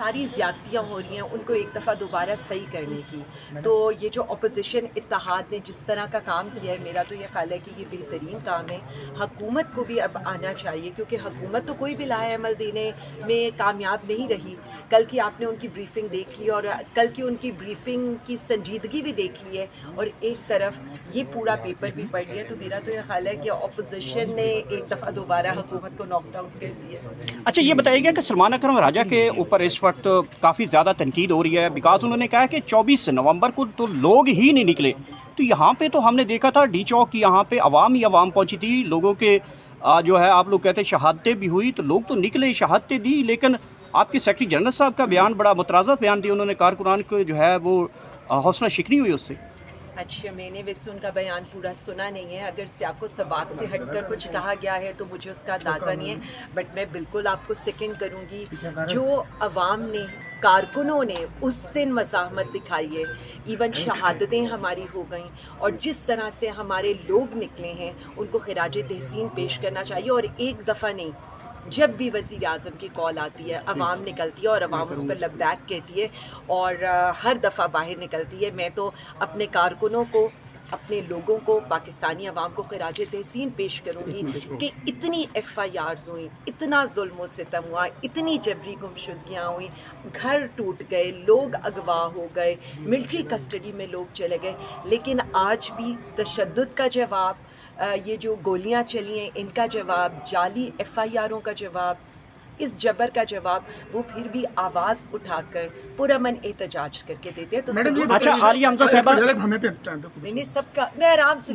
ساری زیادتیاں ہو رہی ہیں ان کو ایک دفعہ دوبارہ صحیح کرنے کی. تو یہ جو اپوزیشن اتحاد نے جس طرح کا کام کیا ہے، میرا تو یہ خیال ہے کہ یہ بہترین کام ہے. حکومت کو بھی اب آنا چاہیے، کیونکہ حکومت تو کوئی بھی لائحہ عمل دینے میں کامیاب نہیں رہی. کل کی آپ نے ان کی بریفنگ دیکھ لی اور کل کی ان کی بریفنگ کی سنجیدگی بھی دیکھ لی ہے، اور ایک طرف یہ پورا پیپر بھی پڑھ لیا. تو میرا تو یہ خیال ہے کہ اپوزیشن نے ایک دفعہ دوبارہ حکومت کو ناک ڈاؤن کر دیا. اچھا یہ بتائیے گا کہ سلمان اکرم راجہ کے اوپر اس وقت کافی زیادہ تنقید ہو رہی ہے، بیکاز انہوں نے کہا کہ 24 نومبر کو تو لوگ ہی نہیں نکلے. تو یہاں پہ تو ہم نے دیکھا تھا ڈی چوک کی یہاں پہ عوام ہی عوام پہنچی تھی، لوگوں کے جو ہے آپ لوگ کہتے ہیں شہادتیں بھی ہوئی، تو لوگ تو نکلے شہادتیں دی، لیکن آپ کے سیکرٹری جنرل صاحب کا بیان بڑا مترازع بیان دیا، انہوں نے کارکنان کو جو ہے وہ حوصلہ شکنی ہوئی اس سے. اچھا میں نے ویسے ان کا بیان پورا سنا نہیں ہے، اگر سیاق و سباق سے ہٹ کر کچھ کہا گیا ہے تو مجھے اس کا اندازہ نہیں ہے. بٹ میں بالکل آپ کو سیکنڈ کروں گی، جو عوام نے کارکنوں نے اس دن مزاحمت دکھائی ہے، ایون شہادتیں ہماری ہو گئیں، اور جس طرح سے ہمارے لوگ نکلے ہیں ان کو خراج تحسین پیش کرنا چاہیے. اور ایک دفعہ نہیں، جب بھی وزیر اعظم کی کال آتی ہے عوام نکلتی ہے اور عوام اس پر لبیک کہتی ہے اور ہر دفعہ باہر نکلتی ہے. میں تو اپنے کارکنوں کو، اپنے لوگوں کو، پاکستانی عوام کو خراج تحسین پیش کروں گی کہ اتنی ایف آئی آرز ہوئیں، اتنا ظلم و ستم ہوا، اتنی جبری گمشدگیاں ہوئیں، گھر ٹوٹ گئے، لوگ اغوا ہو گئے، ملٹری کسٹڈی میں لوگ چلے گئے، لیکن آج بھی تشدد کا جواب، یہ جو گولیاں چلی ہیں ان کا جواب، جعلی ایف آئی آروں کا جواب، اس جبر کا جواب وہ پھر بھی آواز اٹھا کر پرامن احتجاج کر کے دیتے ہیں. تو اچھا عالیہ حمزہ صاحبہ نہیں سب کا میں آرام سے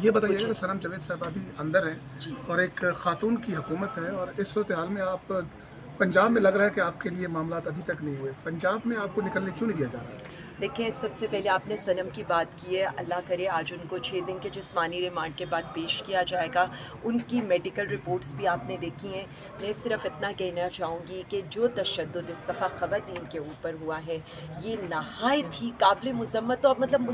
یہ بتائیے کہ سنم جاوید صاحب ابھی اندر ہیں اور ایک خاتون کی حکومت ہے، اور اس صورتحال میں آپ پنجاب میں لگ رہا ہے کہ آپ کے لیے معاملات ابھی تک نہیں ہوئے، پنجاب میں آپ کو نکلنے کیوں نہیں دیا جا رہا ہے؟ دیکھیں، سب سے پہلے آپ نے سنم کی بات کی ہے، اللہ کرے آج ان کو 6 دن کے جسمانی ریمانڈ کے بعد پیش کیا جائے گا. ان کی میڈیکل رپورٹس بھی آپ نے دیکھی ہیں. میں صرف اتنا کہنا چاہوں گی کہ جو تشدد اس دفعہ خواتین کے اوپر ہوا ہے یہ نہایت ہی قابل مذمت، اور مطلب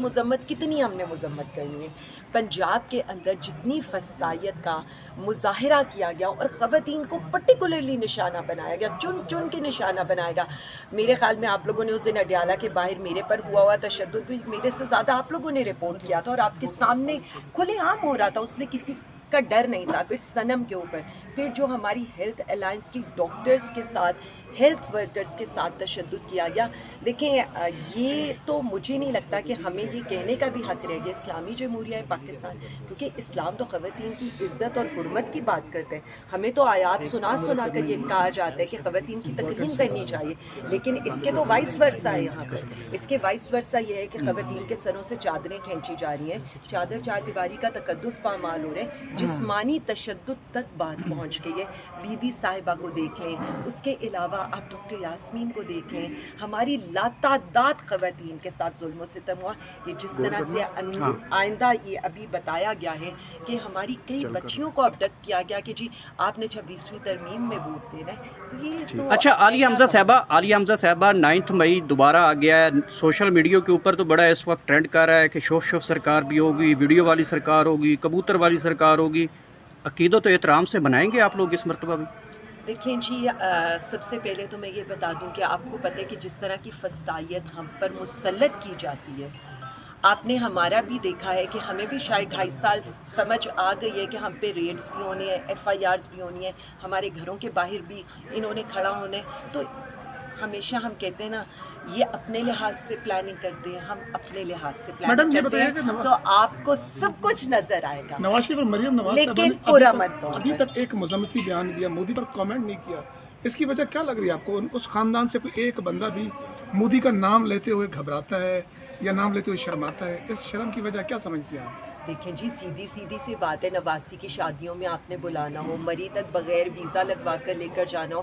مذمت کتنی ہم نے مذمت کرنی ہے. پنجاب کے اندر جتنی فسطائیت کا مظاہرہ کیا گیا اور خواتین کو پرٹیکولرلی نشانہ بنایا گیا، چن کے نشانہ بنایا گیا. میرے خیال میں آپ لوگوں نے اس دن اڈیالہ کے باہر میرے پر ہوا تشدد بھی میرے سے زیادہ آپ لوگوں نے رپورٹ کیا تھا، اور آپ کے سامنے کھلے عام ہو رہا تھا، اس میں کسی کا ڈر نہیں تھا. پھر سنم کے اوپر، پھر جو ہماری ہیلتھ الائنس کی ڈاکٹرز کے ساتھ، ہیلتھ ورکرز کے ساتھ تشدد کیا گیا. دیکھیں یہ تو مجھے نہیں لگتا کہ ہمیں یہ کہنے کا بھی حق رہ گیا اسلامی جمہوریہ پاکستان، کیونکہ اسلام تو خواتین کی عزت اور حرمت کی بات کرتے ہیں. ہمیں تو آیات سنا کر یہ کہا جاتا ہے کہ خواتین کی تکریم کرنی چاہیے، لیکن اس کے تو وائس ورثہ ہے. یہاں پر اس کے وائس ورثہ یہ ہے کہ خواتین کے سروں سے چادریں کھینچی جا رہی ہیں، چادر چار دیواری کا تقدس پامال ہو رہے ہیں، جسمانی تشدد تک بات پہنچ گئی ہے. بی بی صاحبہ کو دیکھ لیں، اس کے علاوہ آپ ڈاکٹر یاسمین کو دیکھ لیں، ہماری لاتعداد خواتین کے ساتھ ظلم و ستم ہوا. یہ جس طرح سے آئندہ یہ ابھی بتایا گیا ہے کہ ہماری کئی بچیوں کو ابڈکٹ کیا گیا کہ جی آپ نے 26ویں ترمیم میں ووٹ دینا ہے. تو یہ تو اچھا عالیہ حمزہ صاحبہ 9 مئی دوبارہ آ گیا ہے. سوشل میڈیا کے اوپر تو بڑا اس وقت ٹرینڈ کر رہا ہے کہ شوف سرکار بھی ہوگی، ویڈیو والی سرکار ہوگی، کبوتر والی سرکار ہوگی. عقیدت و احترام سے بنائیں گے آپ لوگ اس مرتبہ بھی؟ دیکھیں جی، سب سے پہلے تو میں یہ بتا دوں کہ آپ کو پتہ ہے کہ جس طرح کی فسطائیت ہم پر مسلط کی جاتی ہے، آپ نے ہمارا بھی دیکھا ہے کہ ہمیں بھی شاید 2.5 سال سمجھ آ گئی ہے کہ ہم پہ ریڈز بھی ہونے ہیں، ایف آئی آرز بھی ہونی ہیں، ہمارے گھروں کے باہر بھی انہوں نے کھڑا ہونا ہے. تو ہمیشہ ہم کہتے ہیں نا، یہ اپنے لحاظ سے پلاننگ کرتے ہیں، ہم اپنے لحاظ سے پلاننگ کرتے ہیں، تو آپ کو سب کچھ نظر آئے گا. نواز شریف اور مریم نواز لیکن پرامن ابھی تک ایک مذمتی بیان دیا، مودی پر کامنٹ نہیں کیا. اس کی وجہ کیا لگ رہی ہے آپ کو؟ اس خاندان سے کوئی ایک بندہ بھی مودی کا نام لیتے ہوئے گھبراتا ہے یا نام لیتے ہوئے شرماتا ہے؟ اس شرم کی وجہ کیا سمجھتی ہیں آپ؟ دیکھیں جی، سیدھی سی بات ہے، نواسی کی شادیوں میں آپ نے بلانا ہو، مری تک بغیر ویزا لگوا کر لے کر جانا ہو،